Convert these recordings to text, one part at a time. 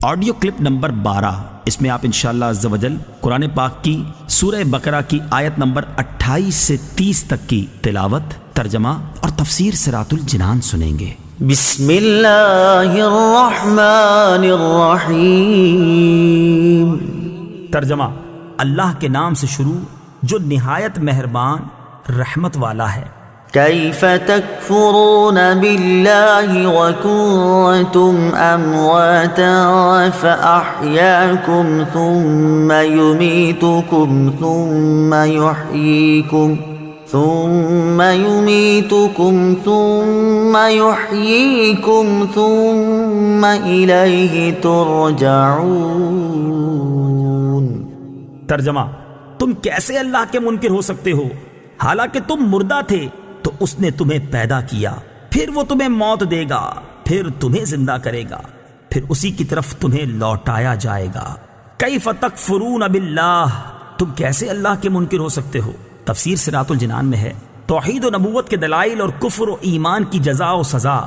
Audio clip number 12، اس میں آپ انشاءاللہ عز و جل قرآن پاک کی سورہ بقرہ کی آیت نمبر 28 سے 30 تک کی تلاوت، ترجمہ اور تفسیر صراط الجنان سنیں گے۔ بسم اللہ الرحمن الرحیم۔ ترجمہ: اللہ کے نام سے شروع جو نہایت مہربان رحمت والا ہے۔ کیف تکفرون باللہ وکنتم امواتا فاحیاکم ثم یمیتکم ثم یحییکم ثم یحییکم ثم الیہ ترجعون۔ ترجمہ: تم کیسے اللہ کے منکر ہو سکتے ہو؟ حالانکہ تم مردہ تھے تو اس نے تمہیں پیدا کیا، پھر وہ تمہیں موت دے گا، پھر تمہیں زندہ کرے گا، پھر اسی کی طرف تمہیں لوٹایا جائے گا۔ کیف تکفرون باللہ، تم کیسے اللہ کے منکر ہو سکتے ہو؟ تفسیر صراط الجنان میں ہے، توحید و نبوت کے دلائل اور کفر و ایمان کی جزا و سزا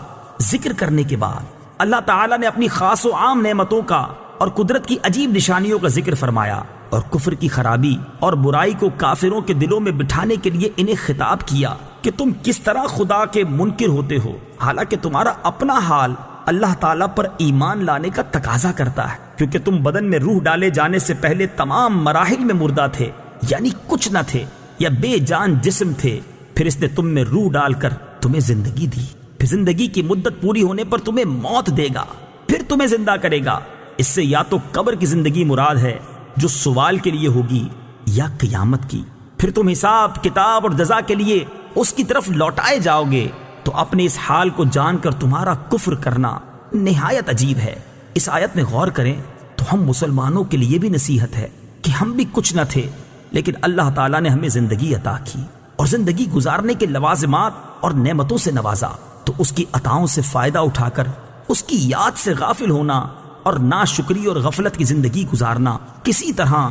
ذکر کرنے کے بعد اللہ تعالیٰ نے اپنی خاص و عام نعمتوں کا اور قدرت کی عجیب نشانیوں کا ذکر فرمایا، اور کفر کی خرابی اور برائی کو کافروں کے دلوں میں بٹھانے کے لیے انہیں خطاب کیا کہ تم کس طرح خدا کے منکر ہوتے ہو، حالانکہ تمہارا اپنا حال اللہ تعالیٰ پر ایمان لانے کا تقاضا کرتا ہے، کیونکہ تم بدن میں روح ڈالے جانے سے پہلے تمام مراحل میں مردہ تھے، یعنی کچھ نہ تھے یا بے جان جسم تھے، پھر اس نے تم میں روح ڈال کر تمہیں زندگی دی، پھر زندگی کی مدت پوری ہونے پر تمہیں موت دے گا، پھر تمہیں زندہ کرے گا۔ اس سے یا تو قبر کی زندگی مراد ہے جو سوال کے لیے ہوگی، یا قیامت کی، پھر تم حساب کتاب اور جزا کے لیے اس کی طرف لوٹائے جاؤ گے۔ تو اپنے اس حال کو جان کر تمہارا کفر کرنا نہایت عجیب ہے۔ اس آیت میں غور کریں تو ہم مسلمانوں کے لیے بھی نصیحت ہے کہ ہم بھی کچھ نہ تھے، لیکن اللہ تعالیٰ نے ہمیں زندگی عطا کی اور زندگی گزارنے کے لوازمات اور نعمتوں سے نوازا، تو اس کی عطاؤں سے فائدہ اٹھا کر اس کی یاد سے غافل ہونا اور ناشکری اور غفلت کی زندگی گزارنا کسی طرح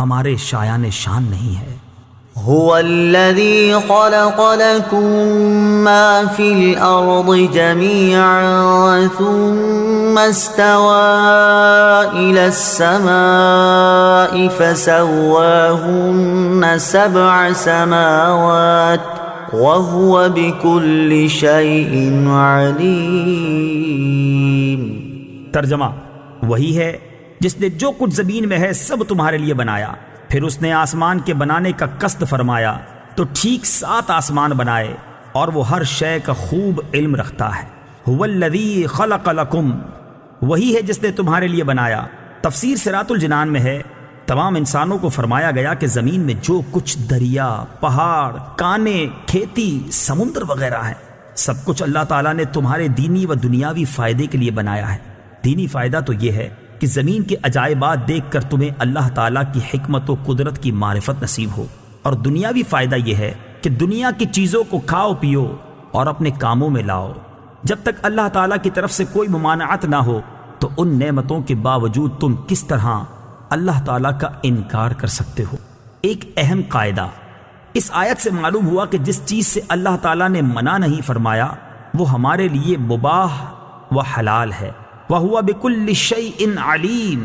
ہمارے شایان شان نہیں ہے۔ هو الذي خلق لكم ما في الأرض جميعا ثم استوى إلى السماء فسواهن 7 سماوات وهو بكل شيء عليم۔ ترجمہ: وہی ہے جس نے جو کچھ زمین میں ہے سب تمہارے لیے بنایا، پھر اس نے آسمان کے بنانے کا قصد فرمایا تو ٹھیک 7 آسمان بنائے، اور وہ ہر شے کا خوب علم رکھتا ہے۔ هو الذی خلق لکم، وہی ہے جس نے تمہارے لیے بنایا۔ تفسیر صراط الجنان میں ہے، تمام انسانوں کو فرمایا گیا کہ زمین میں جو کچھ دریا، پہاڑ، کانے، کھیتی، سمندر وغیرہ ہے، سب کچھ اللہ تعالیٰ نے تمہارے دینی و دنیاوی فائدے کے لیے بنایا ہے۔ دینی فائدہ تو یہ ہے کہ زمین کے عجائبات دیکھ کر تمہیں اللہ تعالیٰ کی حکمت و قدرت کی معرفت نصیب ہو، اور دنیاوی فائدہ یہ ہے کہ دنیا کی چیزوں کو کھاؤ پیو اور اپنے کاموں میں لاؤ۔ جب تک اللہ تعالیٰ کی طرف سے کوئی ممانعت نہ ہو تو ان نعمتوں کے باوجود تم کس طرح اللہ تعالیٰ کا انکار کر سکتے ہو؟ ایک اہم قاعدہ اس آیت سے معلوم ہوا کہ جس چیز سے اللہ تعالیٰ نے منع نہیں فرمایا وہ ہمارے لیے مباح و حلال ہے۔ وَهُوَ بِكُلِّ شَيْءٍ عَلِيمٌ،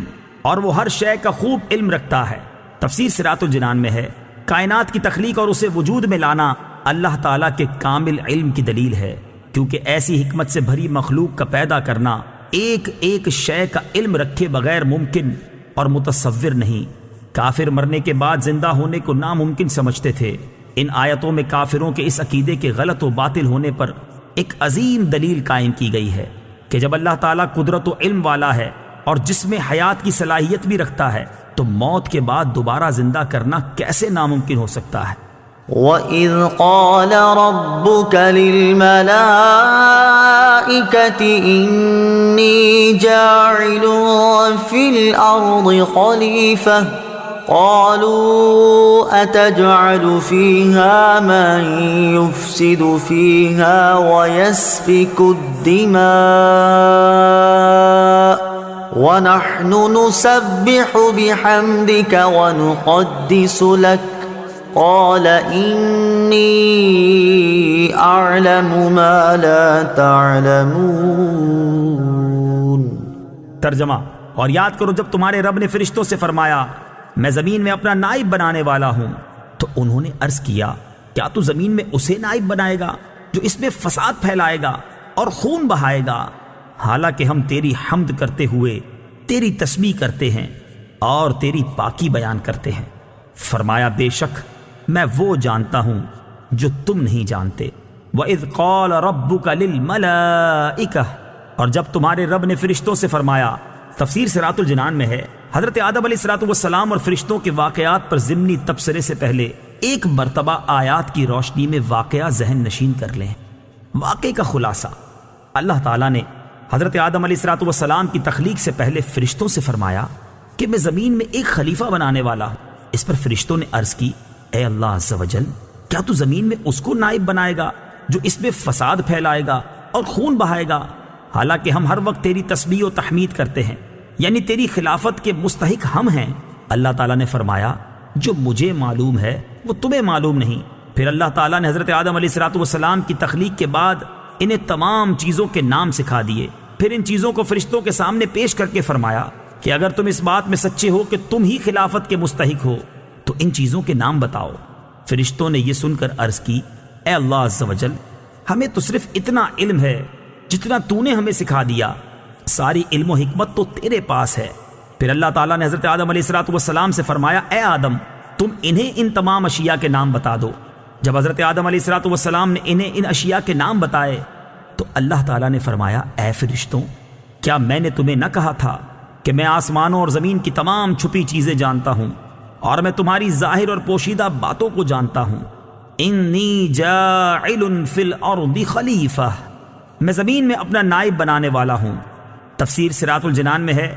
اور وہ ہر شے کا خوب علم رکھتا ہے۔ تفسیر صراط الجنان میں ہے، کائنات کی تخلیق اور اسے وجود میں لانا اللہ تعالیٰ کے کامل علم کی دلیل ہے، کیونکہ ایسی حکمت سے بھری مخلوق کا پیدا کرنا ایک ایک شے کا علم رکھے بغیر ممکن اور متصور نہیں۔ کافر مرنے کے بعد زندہ ہونے کو ناممکن سمجھتے تھے۔ ان آیتوں میں کافروں کے اس عقیدے کے غلط و باطل ہونے پر ایک عظیم دلیل قائم کی گئی ہے کہ جب اللہ تعالیٰ قدرت و علم والا ہے اور جسم حیات کی صلاحیت بھی رکھتا ہے تو موت کے بعد دوبارہ زندہ کرنا کیسے ناممکن ہو سکتا ہے؟ وَإِذْ قَالَ رَبُّكَ لِلْمَلَائِكَةِ إِنِّي جَاعِلٌ فِي الْأَرْضِ خَلِيفَةً قَالُوا أَتَجْعَلُ فِيهَا مَن يُفْسِدُ فِيهَا وَيَسْفِكُ الدِّمَاءَ وَنَحْنُ نُسَبِّحُ بِحَمْدِكَ وَنُقَدِّسُ لَكَ قال انی اعلم ما لا تعلمون۔ ترجمہ: اور یاد کرو جب تمہارے رب نے فرشتوں سے فرمایا میں زمین میں اپنا نائب بنانے والا ہوں، تو انہوں نے عرض کیا کیا تو زمین میں اسے نائب بنائے گا جو اس میں فساد پھیلائے گا اور خون بہائے گا، حالانکہ ہم تیری حمد کرتے ہوئے تیری تسبیح کرتے ہیں اور تیری پاکی بیان کرتے ہیں۔ فرمایا بے شک میں وہ جانتا ہوں جو تم نہیں جانتے۔ وَإِذْ قَالَ رَبُّكَ لِلْمَلَائِكَةِ، اور جب تمہارے رب نے فرشتوں سے فرمایا، تفسیر صراط الجنان میں ہے حضرت آدم علیہ السلام اور فرشتوں کے واقعات پر ضمنی تبصرے سے پہلے ایک مرتبہ آیات کی روشنی میں واقعہ ذہن نشین کر لیں۔ واقعے کا خلاصہ، اللہ تعالیٰ نے حضرت آدم علیہ السلام کی تخلیق سے پہلے فرشتوں سے فرمایا کہ میں زمین میں ایک خلیفہ بنانے والا ہوں۔ اس پر فرشتوں نے عرض کی اے اللہ عز و جل، کیا تو زمین میں اس کو نائب بنائے گا جو اس میں فساد پھیلائے گا اور خون بہائے گا، حالانکہ ہم ہر وقت تیری تسبیح و تحمید کرتے ہیں، یعنی تیری خلافت کے مستحق ہم ہیں۔ اللہ تعالیٰ نے فرمایا جو مجھے معلوم ہے وہ تمہیں معلوم نہیں۔ پھر اللہ تعالیٰ نے حضرت آدم علیہ السلام کی تخلیق کے بعد انہیں تمام چیزوں کے نام سکھا دیے، پھر ان چیزوں کو فرشتوں کے سامنے پیش کر کے فرمایا کہ اگر تم اس بات میں سچے ہو کہ تم ہی خلافت کے مستحق ہو تو ان چیزوں کے نام بتاؤ۔ فرشتوں نے یہ سن کر عرض کی اے اللہ عز و جل، ہمیں تو صرف اتنا علم ہے جتنا تو نے ہمیں سکھا دیا، ساری علم و حکمت تو تیرے پاس ہے۔ پھر اللہ تعالیٰ نے حضرت آدم علیہ السلام سے فرمایا اے آدم، تم انہیں ان تمام اشیاء کے نام بتا دو۔ جب حضرت آدم علیہ السلام نے انہیں ان اشیاء کے نام بتائے تو اللہ تعالیٰ نے فرمایا اے فرشتوں، کیا میں نے تمہیں نہ کہا تھا کہ میں آسمانوں اور زمین کی تمام چھپی چیزیں جانتا ہوں اور میں تمہاری ظاہر اور پوشیدہ باتوں کو جانتا ہوں۔ انی جاعل فی الارض خلیفہ، میں زمین میں اپنا نائب بنانے والا ہوں۔ تفسیر صراط الجنان میں ہے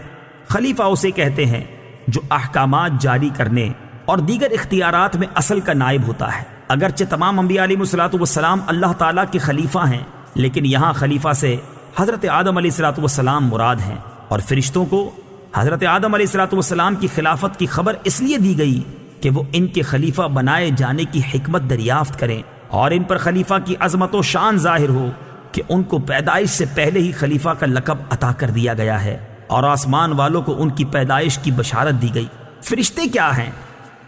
خلیفہ اسے کہتے ہیں جو احکامات جاری کرنے اور دیگر اختیارات میں اصل کا نائب ہوتا ہے۔ اگرچہ تمام انبیاء علیہ السلام اللہ تعالیٰ کے خلیفہ ہیں، لیکن یہاں خلیفہ سے حضرت آدم علیہ السلام مراد ہیں، اور فرشتوں کو حضرت آدم علیہ السلام کی خلافت کی خبر اس لیے دی گئی کہ وہ ان کے خلیفہ بنائے جانے کی حکمت دریافت کریں اور ان پر خلیفہ کی عظمت و شان ظاہر ہو کہ ان کو پیدائش سے پہلے ہی خلیفہ کا لقب عطا کر دیا گیا ہے، اور آسمان والوں کو ان کی پیدائش کی بشارت دی گئی۔ فرشتے کیا ہیں؟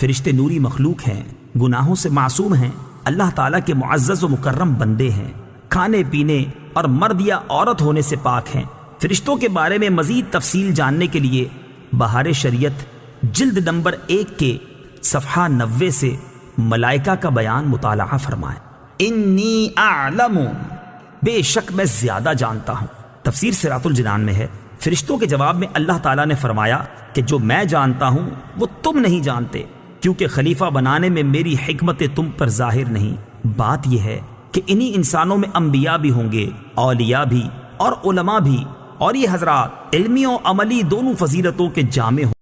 فرشتے نوری مخلوق ہیں، گناہوں سے معصوم ہیں، اللہ تعالیٰ کے معزز و مکرم بندے ہیں، کھانے پینے اور مرد یا عورت ہونے سے پاک ہیں۔ فرشتوں کے بارے میں مزید تفصیل جاننے کے لیے بہار شریعت جلد نمبر 1 کے صفحہ 90 سے ملائکہ کا بیان مطالعہ فرمائیں۔ انی اعلم، بے شک میں زیادہ جانتا ہوں۔ تفسیر صراط الجنان میں ہے فرشتوں کے جواب میں اللہ تعالیٰ نے فرمایا کہ جو میں جانتا ہوں وہ تم نہیں جانتے، کیونکہ خلیفہ بنانے میں میری حکمت تم پر ظاہر نہیں۔ بات یہ ہے کہ انہی انسانوں میں انبیاء بھی ہوں گے، اولیاء بھی اور علماء بھی، اور یہ حضرات علمی و عملی دونوں فضیلتوں کے جامع ہوں۔